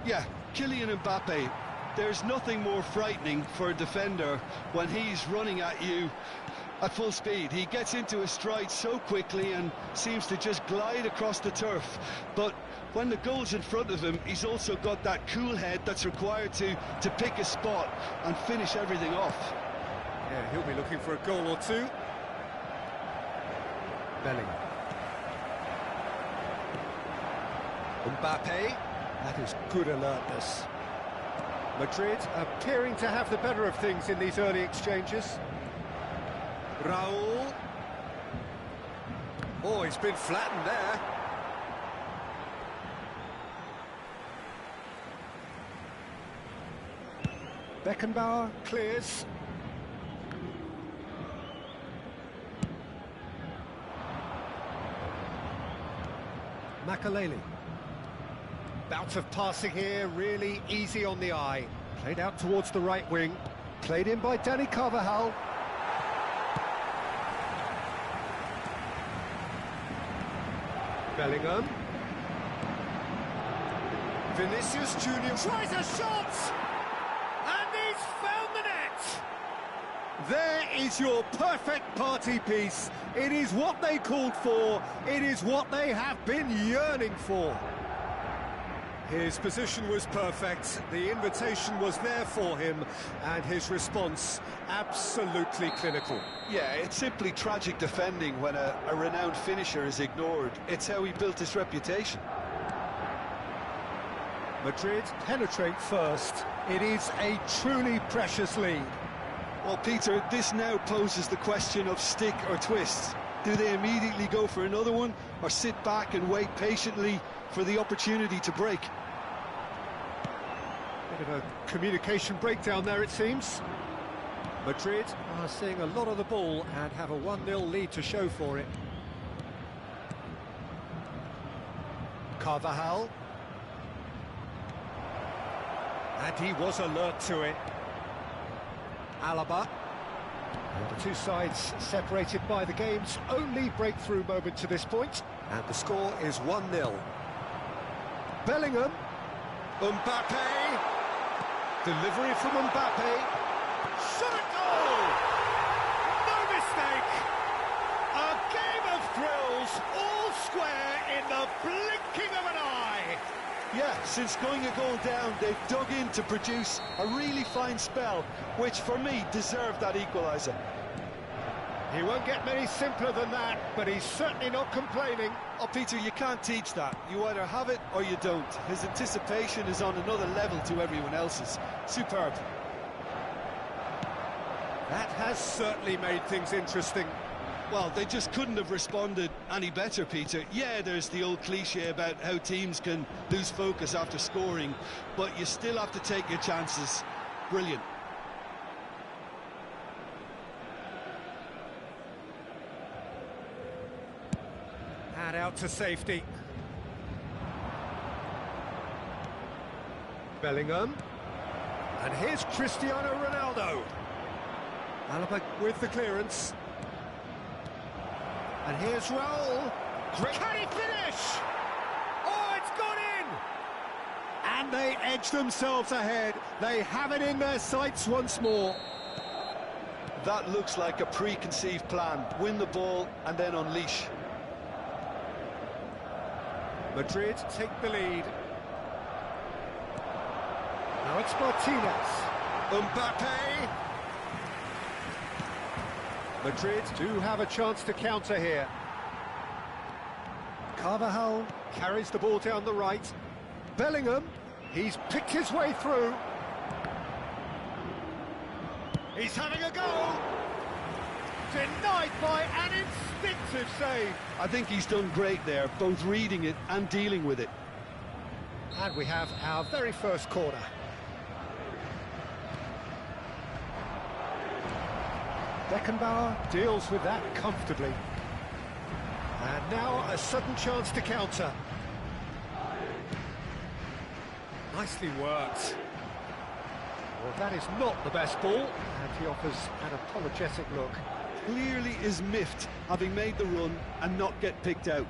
Yeah, Kylian Mbappe. There's nothing more frightening for a defender when he's running at you at full speed. He gets into his stride so quickly and seems to just glide across the turf. But when the goal's in front of him, he's also got that cool head that's required to pick a spot and finish everything off. Yeah, he'll be looking for a goal or two. Bellingham. Mbappe. That is good alertness. Madrid appearing to have the better of things in these early exchanges. Raul. Oh, he's been flattened there. Beckenbauer clears. Makaleli. Bout of passing here, really easy on the eye. Played out towards the right wing. Played in by Dani Carvajal. Bellingham. Vinicius Junior tries a shot! And he's found the net! There is your perfect party piece. It is what they called for. It is what they have been yearning for. His position was perfect, the invitation was there for him, and his response absolutely clinical. Yeah, it's simply tragic defending when a renowned finisher is ignored. It's how he built his reputation. Madrid penetrate first. It is a truly precious lead. Well, Peter, this now poses the question of stick or twist. Do they immediately go for another one, or sit back and wait patiently for the opportunity to break? Bit of a communication breakdown there, it seems. Madrid are seeing a lot of the ball and have a 1-0 lead to show for it. Carvajal. And he was alert to it. Alaba. The two sides separated by the game's only breakthrough moment to this point. And the score is 1-0. Bellingham. Mbappe. Delivery from Mbappe. Shot at goal! No mistake! A game of thrills, all square in the blinking of an eye. Yeah, since going a goal down, they've dug in to produce a really fine spell, which for me deserved that equaliser. He won't get many simpler than that, but he's certainly not complaining. Oh, Peter, you can't teach that. You either have it or you don't. His anticipation is on another level to everyone else's. Superb. That has certainly made things interesting. Well, they just couldn't have responded any better, Peter. Yeah, there's the old cliche about how teams can lose focus after scoring, but you still have to take your chances. Brilliant. And out to safety. Bellingham. And here's Cristiano Ronaldo. Alaba with the clearance. And here's Raul. Can he finish? Oh, it's gone in! And they edge themselves ahead. They have it in their sights once more. That looks like a preconceived plan. Win the ball and then unleash. Madrid take the lead. Now it's Martinez. Mbappe. Madrid do have a chance to counter here. Carvajal carries the ball down the right. Bellingham, he's picked his way through. He's having a go. Denied by an instinctive save. I think he's done great there, both reading it and dealing with it. And we have our very first corner. Beckenbauer deals with that comfortably. And now a sudden chance to counter. Nicely worked. Well, that is not the best ball, and he offers an apologetic look. Clearly is miffed, having made the run and not get picked out.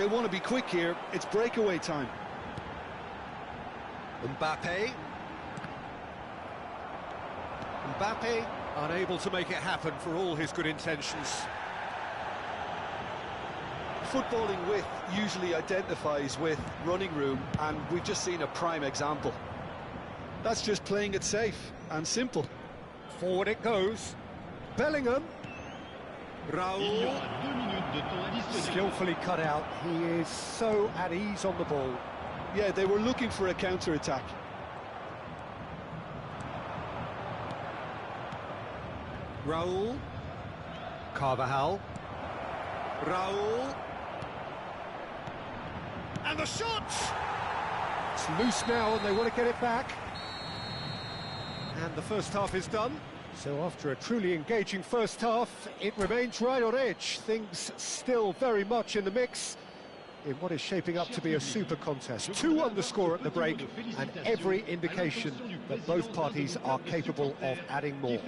They want to be quick here. It's breakaway time. Mbappe. Mbappe unable to make it happen for all his good intentions. Footballing width usually identifies with running room, and we've just seen a prime example. That's just playing it safe and simple. Forward it goes. Bellingham. Raul. Skillfully cut out. He is so at ease on the ball. Yeah, they were looking for a counter-attack. Raul. Carvajal. Raul. And the shot! It's loose now and they want to get it back. And the first half is done. So after a truly engaging first half, it remains right on edge. Things still very much in the mix in what is shaping up to be a super contest. 2 on the score at the break, and every indication that both parties are capable of adding more.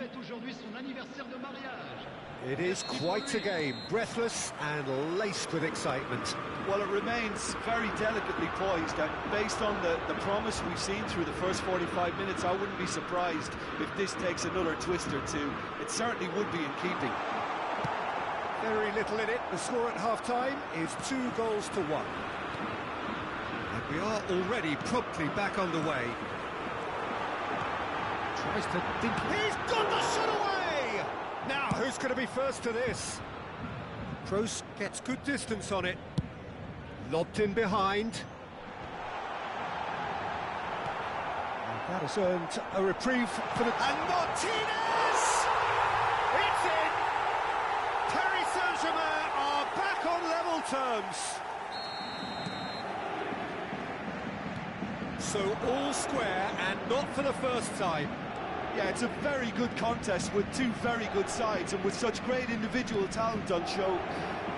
It is quite a game, breathless and laced with excitement. Well, it remains very delicately poised, and based on the promise we've seen through the first 45 minutes, I wouldn't be surprised if this takes another twist or two. It certainly would be in keeping. Very little in it. The score at half-time is 2-1. And we are already promptly back underway. Tries to think. He's got the shot away! Now, who's going to be first to this? Kroos gets good distance on it. Lobbed in behind. And that has earned a reprieve for the... And Martinez! It's in! Paris Saint-Germain are back on level terms. So all square, and not for the first time. Yeah, it's a very good contest with 2 very good sides, and with such great individual talent on show,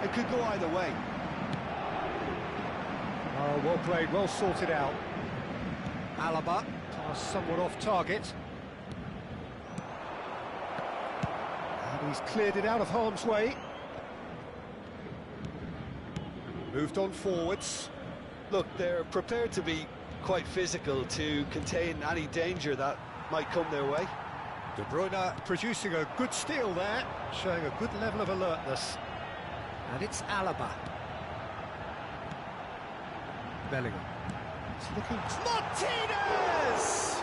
it could go either way. Oh, well played, well sorted out. Alaba, pass somewhat off target. And he's cleared it out of harm's way. Moved on forwards. Look, they're prepared to be quite physical to contain any danger that might come their way. De Bruyne producing a good steal there, showing a good level of alertness. And it's Alaba. Bellingham. It's looking... Martinez!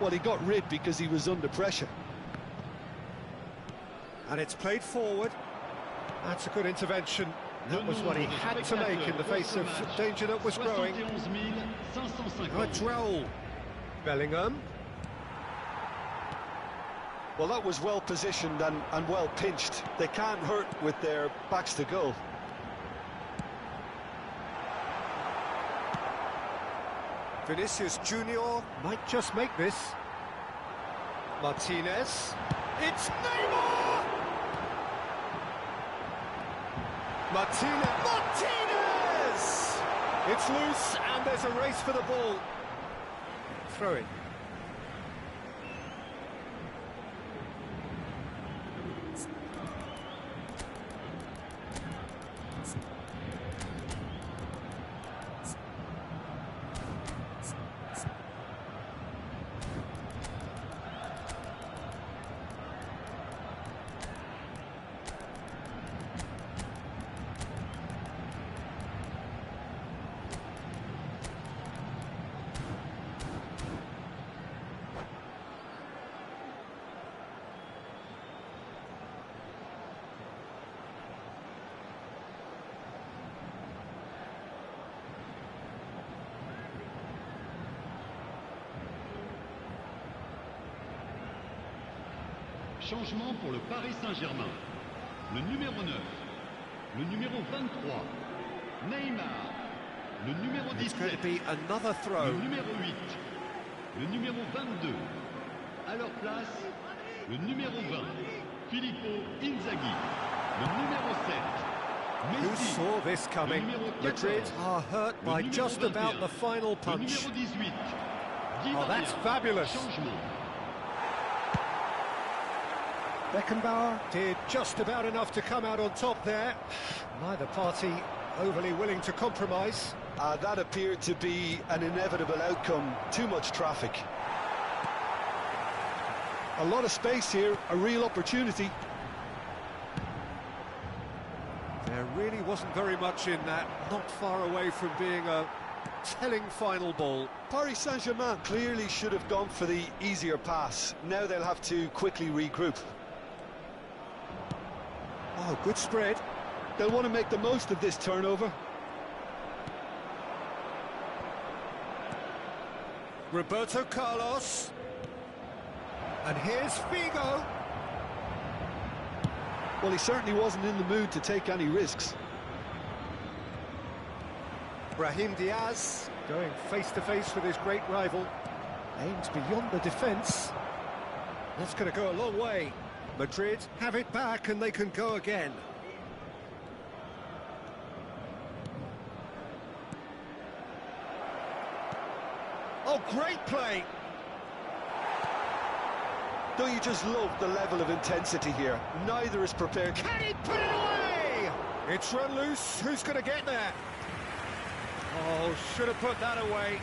Well, he got rid because he was under pressure. And it's played forward. That's a good intervention. That was what he had to make in the face of danger that was growing. Now it's Raul. Bellingham. Well, that was well positioned and well pinched. They can't hurt with their backs to goal. Vinicius Junior might just make this. Martinez. It's Neymar! Martinez! It's loose and there's a race for the ball. Throw it. Changement pour le Paris Saint-Germain. Le numéro 9, le numéro 23, Neymar, le numéro 17, another throw. le numéro 8, le numéro 22. À leur place, le numéro 20, Filippo Inzaghi, le numéro 7, Who Messi, saw this le coming? numéro 14, Madrid are hurt le by numéro just 21, about the final le punch. numéro 18, Di Oh, that's Maria. fabulous. Changement. Beckenbauer did just about enough to come out on top there. Neither party overly willing to compromise. That appeared to be an inevitable outcome. Too much traffic. A lot of space here, a real opportunity. There really wasn't very much in that, not far away from being a telling final ball. Paris Saint-Germain clearly should have gone for the easier pass. Now they'll have to quickly regroup. Oh, good spread. They'll want to make the most of this turnover. Roberto Carlos. And here's Figo. Well, he certainly wasn't in the mood to take any risks. Brahim Diaz going face-to-face with his great rival. Aims beyond the defence. That's going to go a long way. Madrid have it back and they can go again. Oh, great play! Don't you just love the level of intensity here? Neither is prepared. Can he put it away? It's run loose. Who's going to get there? Oh, should have put that away.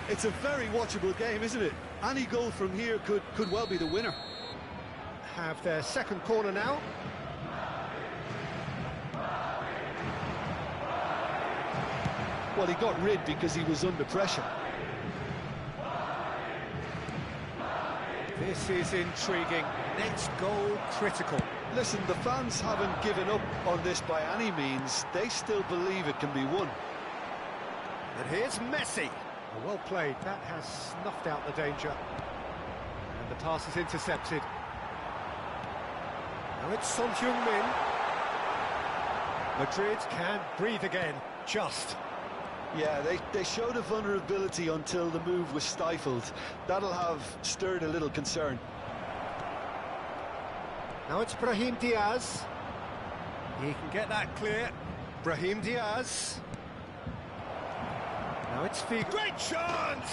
It's a very watchable game, isn't it? Any goal from here could well be the winner. Have their second corner now. Well, he got rid because he was under pressure. This is intriguing. Next goal critical. Listen, the fans haven't given up on this by any means. They still believe it can be won. And here's Messi. Oh, well played. That has snuffed out the danger. And the pass is intercepted. Now it's Son Heung-min. Madrid can breathe again. Just. Yeah, they showed a vulnerability until the move was stifled. That'll have stirred a little concern. Now it's Brahim Diaz. He can get that clear. Brahim Diaz. Now it's Figo. Great chance!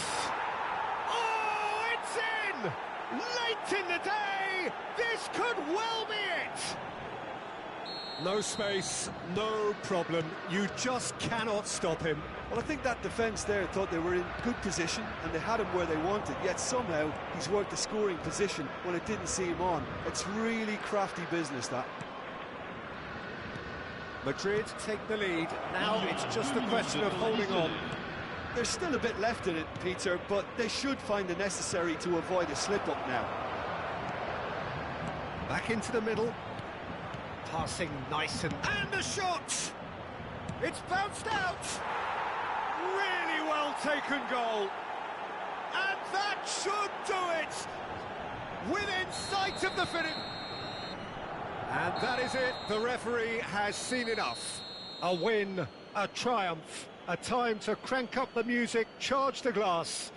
Oh, it's in! Late in the day! This could well be it! No space, no problem. You just cannot stop him. Well, I think that defence there thought they were in good position and they had him where they wanted, yet somehow he's worked the scoring position when it didn't see him on. It's really crafty business, that. Madrid take the lead. Now it's just a question of holding on. There's still a bit left in it, Peter, but they should find the necessary to avoid a slip-up now. Back into the middle. Passing nice and the shot! It's bounced out! Really well taken goal. And that should do it! Within sight of the finish. And that is it. The referee has seen enough. A win, a triumph, a time to crank up the music, charge the glass.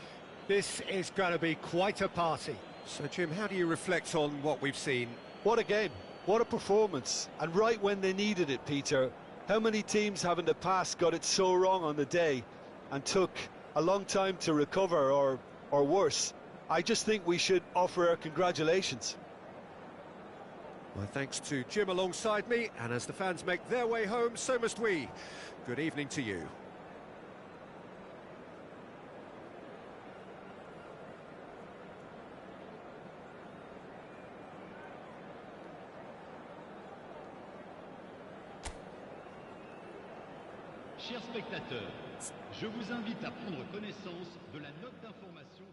This is going to be quite a party. So, Jim, how do you reflect on what we've seen? What a game. What a performance. And right when they needed it, Peter. How many teams have in the past got it so wrong on the day and took a long time to recover or worse? I just think we should offer our congratulations. My thanks to Jim alongside me, and as the fans make their way home, so must we. Good evening to you. Chers spectateurs, je vous invite à prendre connaissance de la note d'information.